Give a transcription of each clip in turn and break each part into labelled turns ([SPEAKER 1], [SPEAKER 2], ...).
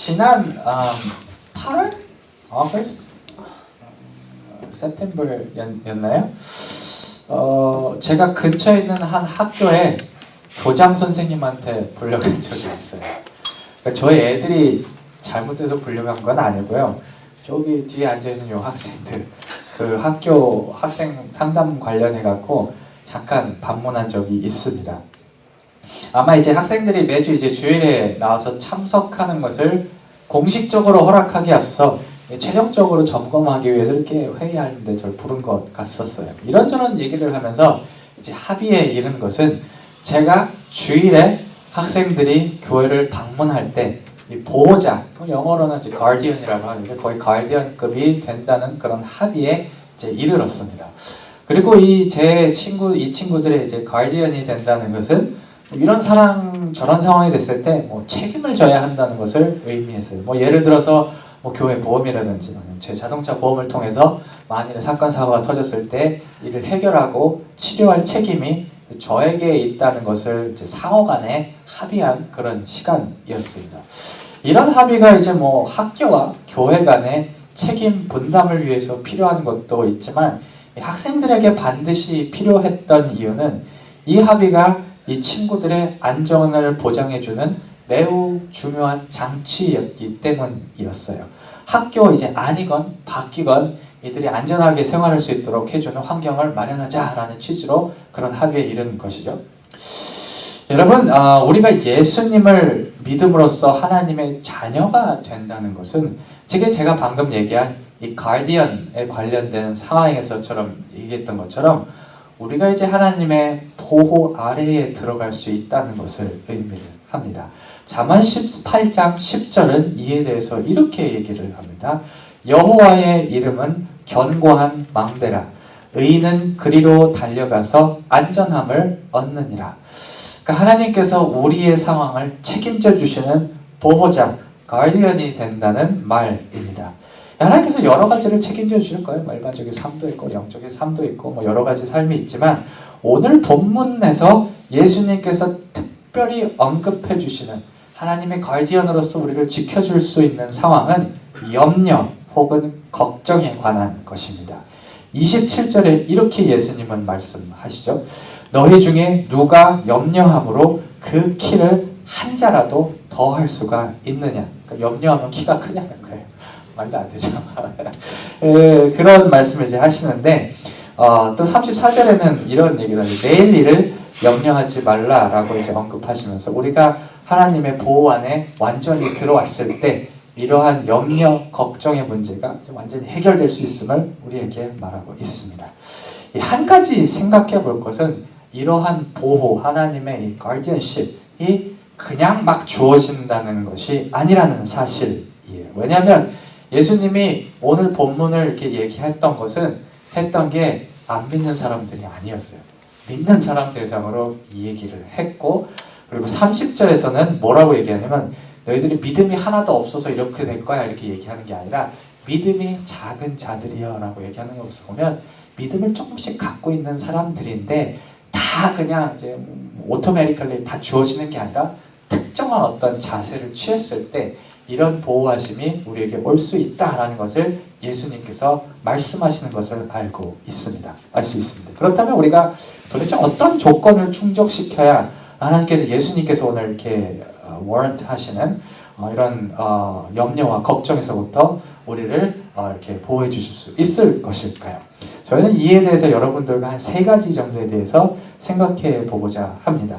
[SPEAKER 1] 지난 8월? 어거스트? 세프템버였나요? 제가 근처에 있는 한 학교에 교장 선생님한테 불려간 적이 있어요. 그러니까 저희 애들이 잘못해서 불려간 건 아니고요. 저기 뒤에 앉아있는 요 학생들, 그 학교 학생 상담 관련해갖고 잠깐 방문한 적이 있습니다. 아마 이제 학생들이 매주 이제 주일에 나와서 참석하는 것을 공식적으로 허락하기 앞서서 최종적으로 점검하기 위해서 이렇게 회의하는데 저를 부른 것 같았어요. 이런저런 얘기를 하면서 이제 합의에 이른 것은 제가 주일에 학생들이 교회를 방문할 때 이 보호자, 영어로는 이제 가디언이라고 하는데 거의 가디언급이 된다는 그런 합의에 이제 이르렀습니다. 그리고 이 친구들의 이제 가디언이 된다는 것은 이런 상황, 저런 상황이 됐을 때 책임을 져야 한다는 것을 의미했어요. 예를 들어서 교회 보험이라든지 제 자동차 보험을 통해서 만일에 사건 사고가 터졌을 때 이를 해결하고 치료할 책임이 저에게 있다는 것을 이제 상호간에 합의한 그런 시간이었습니다. 이런 합의가 이제 학교와 교회 간의 책임 분담을 위해서 필요한 것도 있지만 학생들에게 반드시 필요했던 이유는 이 합의가 이 친구들의 안전을 보장해주는 매우 중요한 장치였기 때문이었어요. 학교 이제 아니건 바뀌건 이들이 안전하게 생활할 수 있도록 해주는 환경을 마련하자라는 취지로 그런 합의에 이른 것이죠. 여러분, 우리가 예수님을 믿음으로써 하나님의 자녀가 된다는 것은 제가 방금 얘기한 이 가디언에 관련된 상황에서처럼 얘기했던 것처럼 우리가 이제 하나님의 보호 아래에 들어갈 수 있다는 것을 의미를 합니다. 잠언 18장 10절은 이에 대해서 이렇게 얘기를 합니다. 여호와의 이름은 견고한 망대라. 의인은 그리로 달려가서 안전함을 얻느니라. 그러니까 하나님께서 우리의 상황을 책임져 주시는 보호자, 가디언이 된다는 말입니다. 하나님께서 여러 가지를 책임져 주실 거예요. 일반적인 삶도 있고 영적인 삶도 있고 여러 가지 삶이 있지만 오늘 본문에서 예수님께서 특별히 언급해 주시는 하나님의 가디언으로서 우리를 지켜줄 수 있는 상황은 염려 혹은 걱정에 관한 것입니다. 27절에 이렇게 예수님은 말씀하시죠. 너희 중에 누가 염려함으로 그 키를 한 자라도 더 할 수가 있느냐. 그러니까 염려하면 키가 크냐는 거예요. 말도 안 되죠. 그런 말씀을 이제 하시는데 또 34절에는 이런 얘기를 하죠. 내일 일을 염려하지 말라라고 이제 언급하시면서 우리가 하나님의 보호 안에 완전히 들어왔을 때 이러한 염려, 걱정의 문제가 완전히 해결될 수 있음을 우리에게 말하고 있습니다. 한 가지 생각해 볼 것은 이러한 보호, 하나님의 이 가디언십이 그냥 막 주어진다는 것이 아니라는 사실이에요. 왜냐하면 예수님이 오늘 본문을 이렇게 얘기했던 것은 했던 게 안 믿는 사람들이 아니었어요. 믿는 사람 대상으로 이 얘기를 했고 그리고 30절에서는 뭐라고 얘기하냐면 너희들이 믿음이 하나도 없어서 이렇게 될 거야 이렇게 얘기하는 게 아니라 믿음이 작은 자들이여 라고 얘기하는 것을 보면 믿음을 조금씩 갖고 있는 사람들인데 다 그냥 이제 오토매티컬리 다 주어지는 게 아니라 특정한 어떤 자세를 취했을 때 이런 보호하심이 우리에게 올 수 있다라는 것을 예수님께서 말씀하시는 것을 알고 있습니다. 알 수 있습니다. 그렇다면 우리가 도대체 어떤 조건을 충족시켜야 하나님께서 예수님께서 오늘 이렇게 워런트 하시는 이런 염려와 걱정에서부터 우리를 이렇게 보호해 주실 수 있을 것일까요? 저희는 이에 대해서 여러분들과 한 3가지 정도에 대해서 생각해 보고자 합니다.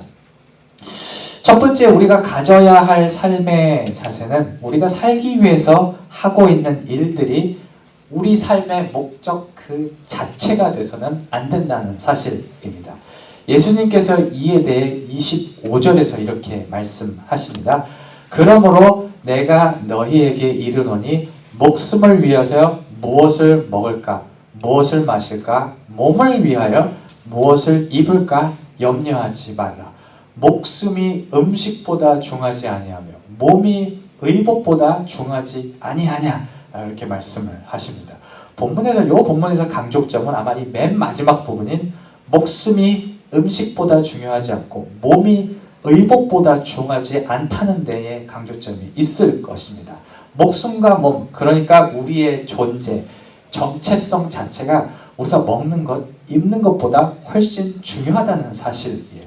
[SPEAKER 1] 첫 번째, 우리가 가져야 할 삶의 자세는 우리가 살기 위해서 하고 있는 일들이 우리 삶의 목적 그 자체가 돼서는 안 된다는 사실입니다. 예수님께서 이에 대해 25절에서 이렇게 말씀하십니다. 그러므로 내가 너희에게 이르노니 목숨을 위하여 무엇을 먹을까, 무엇을 마실까, 몸을 위하여 무엇을 입을까 염려하지 말라. 목숨이 음식보다 중하지 아니하며 몸이 의복보다 중하지 아니하냐 이렇게 말씀을 하십니다. 본문에서 강조점은 아마 이 맨 마지막 부분인 목숨이 음식보다 중요하지 않고 몸이 의복보다 중하지 않다는 데에 강조점이 있을 것입니다. 목숨과 몸, 그러니까 우리의 존재, 정체성 자체가 우리가 먹는 것, 입는 것보다 훨씬 중요하다는 사실이에요.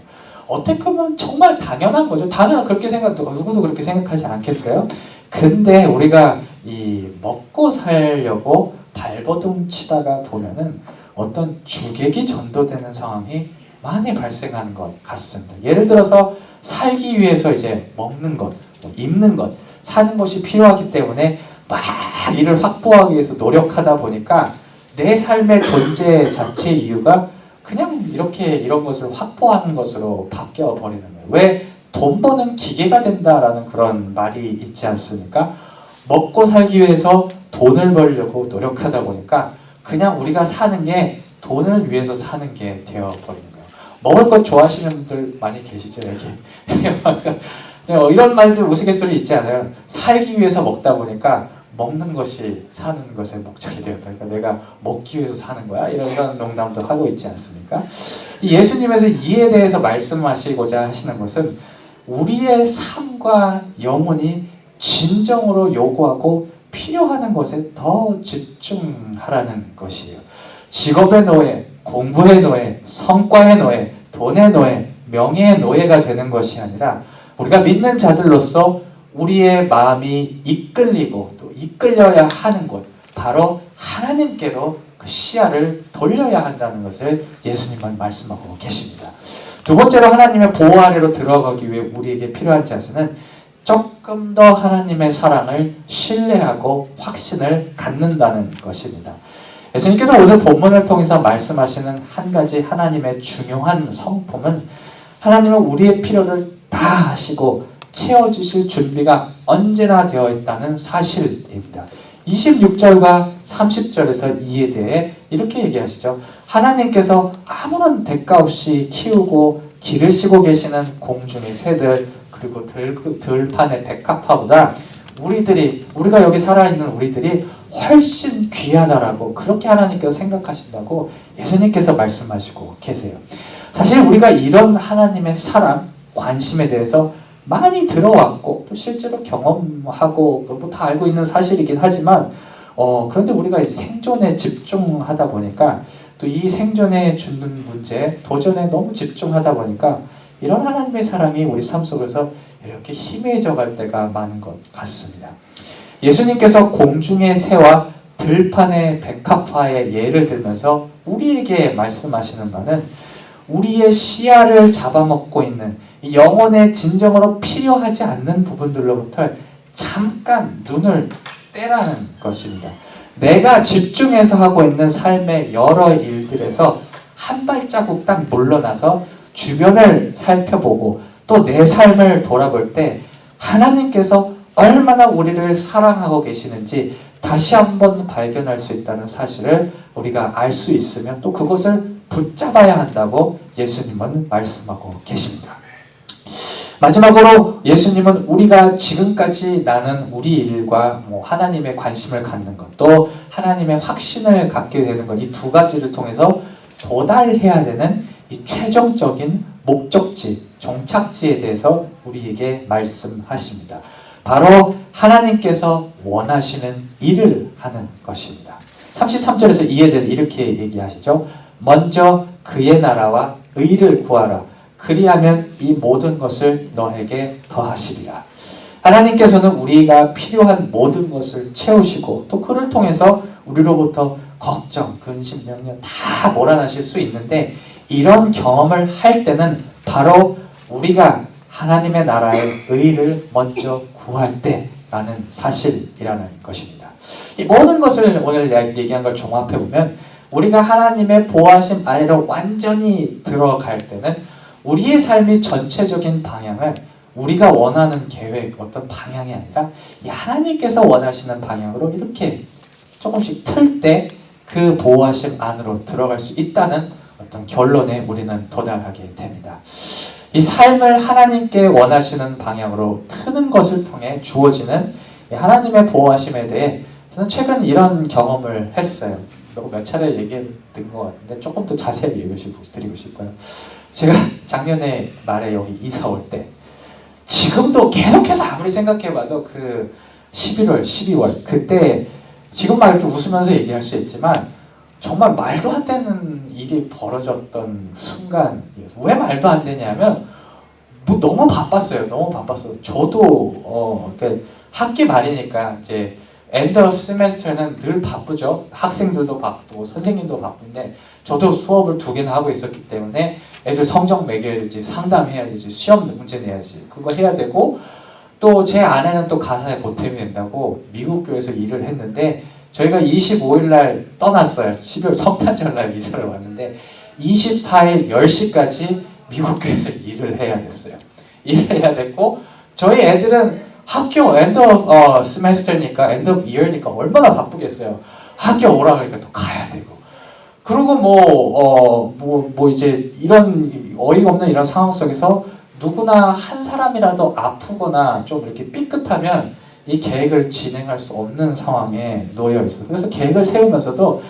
[SPEAKER 1] 어떻게 보면 정말 당연한 거죠. 다들 그렇게 누구도 그렇게 생각하지 않겠어요? 근데 우리가 이 먹고 살려고 발버둥 치다가 보면은 어떤 주객이 전도되는 상황이 많이 발생하는 것 같습니다. 예를 들어서 살기 위해서 이제 먹는 것, 입는 것, 사는 것이 필요하기 때문에 막 이를 확보하기 위해서 노력하다 보니까 내 삶의 존재 자체의 이유가 그냥 이렇게 이런 것을 확보하는 것으로 바뀌어 버리는 거예요. 왜 돈 버는 기계가 된다라는 그런 말이 있지 않습니까? 먹고 살기 위해서 돈을 벌려고 노력하다 보니까 그냥 우리가 사는 게 돈을 위해서 사는 게 되어버리는 거예요. 먹을 것 좋아하시는 분들 많이 계시죠, 여기? 이런 말들 우스갯소리 있지 않아요? 살기 위해서 먹다 보니까 먹는 것이 사는 것의 목적이 되었다. 그러니까 내가 먹기 위해서 사는 거야? 이런 농담도 하고 있지 않습니까? 예수님에서 이에 대해서 말씀하시고자 하시는 것은 우리의 삶과 영혼이 진정으로 요구하고 필요하는 것에 더 집중하라는 것이에요. 직업의 노예, 공부의 노예, 성과의 노예, 돈의 노예, 명예의 노예가 되는 것이 아니라 우리가 믿는 자들로서 우리의 마음이 이끌리고 또 이끌려야 하는 곳, 바로 하나님께로 그 시야를 돌려야 한다는 것을 예수님은 말씀하고 계십니다. 두 번째로 하나님의 보호 아래로 들어가기 위해 우리에게 필요한 자세는 조금 더 하나님의 사랑을 신뢰하고 확신을 갖는다는 것입니다. 예수님께서 오늘 본문을 통해서 말씀하시는 한 가지 하나님의 중요한 성품은 하나님은 우리의 필요를 다 하시고 채워주실 준비가 언제나 되어 있다는 사실입니다. 26절과 30절에서 이에 대해 이렇게 얘기하시죠. 하나님께서 아무런 대가 없이 키우고 기르시고 계시는 공중의 새들 그리고 들판의 백합화보다 우리가 여기 살아있는 우리들이 훨씬 귀하다라고 그렇게 하나님께서 생각하신다고 예수님께서 말씀하시고 계세요. 사실 우리가 이런 하나님의 사랑, 관심에 대해서 많이 들어왔고 또 실제로 경험하고 뭐 다 알고 있는 사실이긴 하지만 그런데 우리가 이제 생존에 집중하다 보니까 또 이 생존에 주는 문제, 도전에 너무 집중하다 보니까 이런 하나님의 사랑이 우리 삶 속에서 이렇게 희미해져 갈 때가 많은 것 같습니다. 예수님께서 공중의 새와 들판의 백합화의 예를 들면서 우리에게 말씀하시는 바는 우리의 시야를 잡아먹고 있는 영혼에 진정으로 필요하지 않는 부분들로부터 잠깐 눈을 떼라는 것입니다. 내가 집중해서 하고 있는 삶의 여러 일들에서 한 발자국 딱 물러나서 주변을 살펴보고 또 내 삶을 돌아볼 때 하나님께서 얼마나 우리를 사랑하고 계시는지 다시 한번 발견할 수 있다는 사실을 우리가 알 수 있으면 또 그것을 붙잡아야 한다고 예수님은 말씀하고 계십니다. 마지막으로 예수님은 우리가 지금까지 나눈 우리 일과 하나님의 관심을 갖는 것, 또 하나님의 확신을 갖게 되는 것, 이 두 가지를 통해서 도달해야 되는 이 최종적인 목적지, 종착지에 대해서 우리에게 말씀하십니다. 바로 하나님께서 원하시는 일을 하는 것입니다. 33절에서 이에 대해서 이렇게 얘기하시죠. 먼저 그의 나라와 의를 구하라. 그리하면 이 모든 것을 너에게 더하시리라. 하나님께서는 우리가 필요한 모든 것을 채우시고 또 그를 통해서 우리로부터 걱정, 근심, 명령 다 몰아내실 수 있는데 이런 경험을 할 때는 바로 우리가 하나님의 나라의 의를 먼저 구할 때라는 사실이라는 것입니다. 이 모든 것을 오늘 얘기한 걸 종합해보면 우리가 하나님의 보호하심 아래로 완전히 들어갈 때는 우리의 삶의 전체적인 방향을 우리가 원하는 계획, 어떤 방향이 아니라 이 하나님께서 원하시는 방향으로 이렇게 조금씩 틀 때 그 보호하심 안으로 들어갈 수 있다는 어떤 결론에 우리는 도달하게 됩니다. 이 삶을 하나님께 원하시는 방향으로 트는 것을 통해 주어지는 하나님의 보호하심에 대해 저는 최근 이런 경험을 했어요. 몇 차례 얘기했던 것 같은데 조금 더 자세히 얘기해 드리고 싶어요. 제가 작년에 말에 여기 이사 올 때 지금도 계속해서 아무리 생각해봐도 그 11월, 12월 그때 지금 막 이렇게 웃으면서 얘기할 수 있지만 정말 말도 안 되는 일이 벌어졌던 순간이었어요. 왜 말도 안 되냐면 뭐 너무 바빴어요. 너무 바빴어요. 저도 그러니까 학기 말이니까 이제 엔드 오브 세메스터는 늘 바쁘죠. 학생들도 바쁘고 선생님도 바쁜데 저도 수업을 2개나 하고 있었기 때문에 애들 성적 매겨야 되지, 상담해야 되지, 시험 문제 내야지, 그거 해야 되고 또 제 아내는 또 가사에 보탬이 된다고 미국 교회에서 일을 했는데 저희가 25일 날 떠났어요. 12월 성탄절 날 이사를 왔는데 24일 10시까지 미국 교회에서 일을 해야 됐어요. 일을 해야 됐고 저희 애들은 학교 엔드 오브 스메스터니까 엔드 오브 이어니까 얼마나 바쁘겠어요. 학교 오라 그러니까 또 가야 되고 그리고 뭐 이제 이런 어이가 없는 이런 상황 속에서 누구나 한 사람이라도 아프거나 좀 이렇게 삐끗하면 이 계획을 진행할 수 없는 상황에 놓여 있어요. 그래서 계획을 세우면서도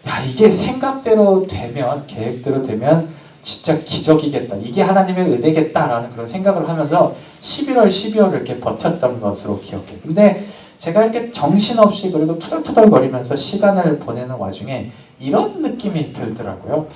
[SPEAKER 1] 야 이게 생각대로 되면 계획대로 되면 진짜 기적이겠다. 이게 하나님의 은혜겠다라는 그런 생각을 하면서 11월, 12월을 이렇게 버텼던 것으로 기억해요. 근데 제가 이렇게 정신없이 그리고 투덜투덜거리면서 시간을 보내는 와중에 이런 느낌이 들더라고요.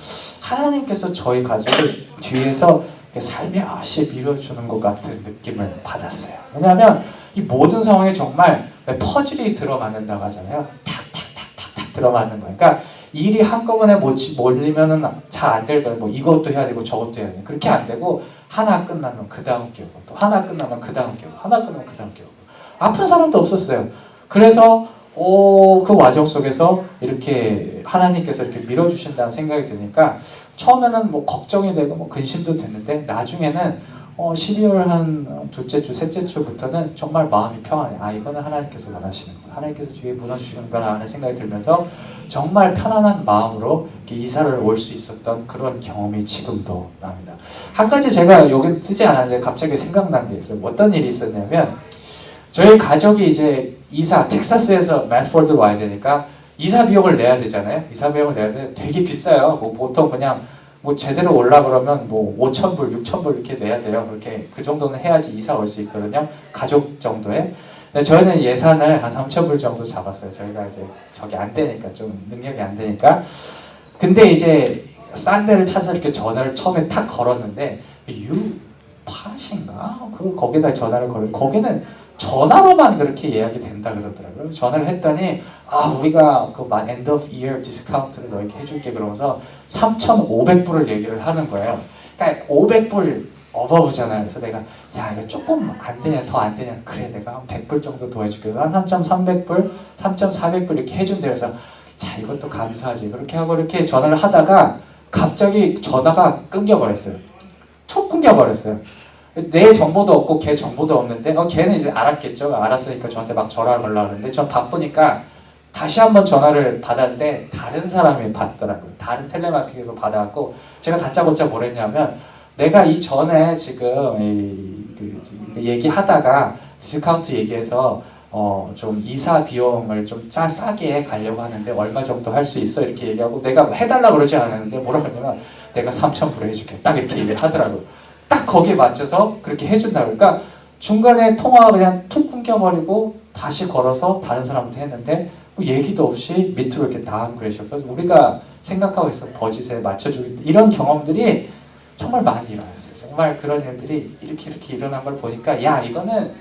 [SPEAKER 1] 하나님께서 저희 가족을 뒤에서 살며시 밀어주는 것 같은 느낌을 받았어요. 왜냐하면 이 모든 상황에 정말 퍼즐이 들어맞는다고 하잖아요. 탁탁탁탁탁 들어맞는 거예요. 그러니까 일이 한꺼번에 몰리면은 잘 안 될 거예요. 뭐 이것도 해야 되고 저것도 해야 되고 그렇게 안 되고 하나 끝나면 그 다음 끼고 또 하나 끝나면 그 다음 끼고 하나 끝나면 그 다음 끼고 아픈 사람도 없었어요. 그래서 그 과정 속에서 이렇게 하나님께서 이렇게 밀어주신다는 생각이 드니까 처음에는 뭐 걱정이 되고 뭐 근심도 됐는데 나중에는 12월 한 둘째 주, 셋째 주부터는 정말 마음이 평안해. 아 이거는 하나님께서 원하시는 거야. 하나님께서 뒤에 무너주시는 거라 하는 생각이 들면서 정말 편안한 마음으로 이사를 올 수 있었던 그런 경험이 지금도 납니다. 한 가지 제가 여기 쓰지 않았는데 갑자기 생각난 게 있어요. 어떤 일이 있었냐면 저희 가족이 이제 이사 텍사스에서 매스포드로 와야 되니까 이사 비용을 내야 되잖아요. 이사 비용을 내야 되는데 되게 비싸요. 뭐 보통 그냥 뭐 제대로 올라 그러면 뭐 5,000불, 6,000불 이렇게 내야 돼요. 그렇게 그 정도는 해야지 이사 올 수 있거든요. 가족 정도에. 근데 저희는 예산을 한 3,000불 정도 잡았어요. 저희가 이제 저기 안 되니까 좀 능력이 안 되니까. 근데 이제 싼 데를 찾아서 이렇게 전화를 처음에 탁 걸었는데 유팟인가? 그 거기다 전화를 걸었는데 거기는 전화로만 그렇게 예약이 된다 그러더라고요. 전화를 했더니 우리가 그 end of year 디스카운트를 너에게 해줄게 그러면서 3,500불을 얘기를 하는 거예요. 그러니까 500불 어버브잖아요. 그래서 내가 야 이거 조금 안 되냐 더 안 되냐 그래 내가 한 100불 정도 더 해줄게. 한 3,300불, 3,400불 이렇게 해준대요. 그래서 자 이것도 감사하지 그렇게 하고 이렇게 전화를 하다가 갑자기 전화가 끊겨버렸어요. 툭 끊겨버렸어요. 내 정보도 없고 걔 정보도 없는데 걔는 이제 알았겠죠. 알았으니까 저한테 막 전화를 걸려고 하는데 전 바쁘니까 다시 한번 전화를 받았는데 다른 사람이 받더라고요. 다른 텔레마케팅에서 받아갖고 제가 다짜고짜 뭘 했냐면 내가 이전에 지금 얘기하다가 디스카운트 얘기해서 좀 이사 비용을 좀 싸게 가려고 하는데 얼마 정도 할 수 있어 이렇게 얘기하고 내가 해달라고 그러지 않았는데 뭐라고 했냐면 내가 3,000불 해줄게 딱 이렇게 얘기를 하더라고요. 딱 거기에 맞춰서 그렇게 해준다고. 그러니까 중간에 통화가 그냥 툭 끊겨버리고 다시 걸어서 다른 사람한테 했는데 뭐 얘기도 없이 밑으로 이렇게 다운그레이션. 그래서 우리가 생각하고 있었던 버짓에 맞춰주기 이런 경험들이 정말 많이 일어났어요. 정말 그런 일들이 이렇게 일어난 걸 보니까 야 이거는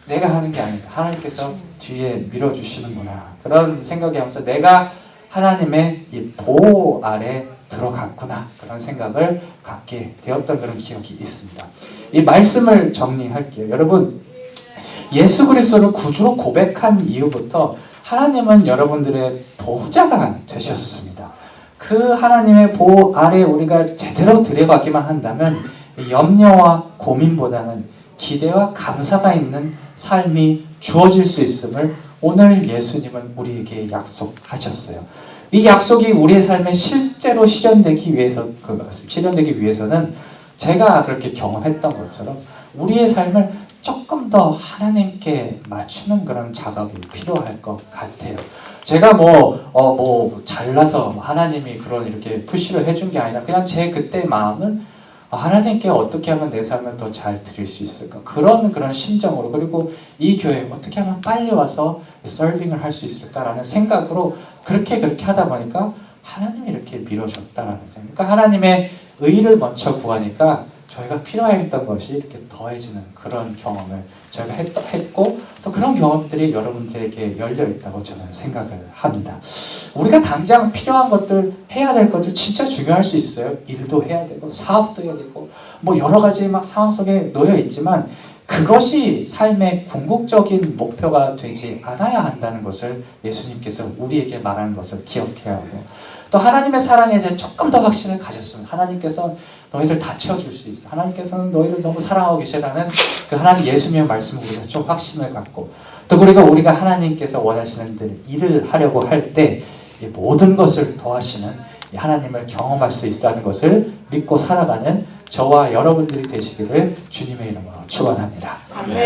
[SPEAKER 1] 내가 하는 게 아닌가. 하나님께서 뒤에 밀어주시는구나. 그런 생각이 하면서 내가 하나님의 이 보호 아래 들어갔구나 그런 생각을 갖게 되었던 그런 기억이 있습니다. 이 말씀을 정리할게요. 여러분 예수 그리스도를 구주로 고백한 이후부터 하나님은 여러분들의 보호자가 되셨습니다. 그 하나님의 보호 아래 우리가 제대로 들어가기만 한다면 염려와 고민보다는 기대와 감사가 있는 삶이 주어질 수 있음을 오늘 예수님은 우리에게 약속하셨어요. 이 약속이 우리의 삶에 실제로 실현되기 위해서는 제가 그렇게 경험했던 것처럼 우리의 삶을 조금 더 하나님께 맞추는 그런 작업이 필요할 것 같아요. 제가 잘나서 하나님이 그런 이렇게 푸시를 해준 게 아니라 그냥 제 그때 마음은 하나님께 어떻게 하면 내 삶을 더 잘 드릴 수 있을까? 그런 심정으로, 그리고 이 교회에 어떻게 하면 빨리 와서 서빙을 할 수 있을까라는 생각으로 그렇게 하다 보니까 하나님이 이렇게 밀어줬다라는 생각. 그러니까 하나님의 의를 먼저 구하니까 저희가 필요했던 것이 이렇게 더해지는 그런 경험을 저희가 했고, 또 그런 경험들이 여러분들에게 열려 있다고 저는 생각을 합니다. 우리가 당장 필요한 것들, 해야 될 것들 진짜 중요할 수 있어요. 일도 해야 되고 사업도 해야 되고 뭐 여러 가지 막 상황 속에 놓여 있지만 그것이 삶의 궁극적인 목표가 되지 않아야 한다는 것을 예수님께서 우리에게 말하는 것을 기억해야 하고, 또 하나님의 사랑에 대해 조금 더 확신을 가졌으면, 하나님께서 너희들 다 채워줄 수 있어, 하나님께서는 너희를 너무 사랑하고 계시다는 그 하나님 예수님의 말씀을 우리가 좀 확신을 갖고, 또 우리가 하나님께서 원하시는 일을 하려고 할 때 모든 것을 더하시는 하나님을 경험할 수 있다는 것을 믿고 살아가는 저와 여러분들이 되시기를 주님의 이름으로 축원합니다.
[SPEAKER 2] 아멘.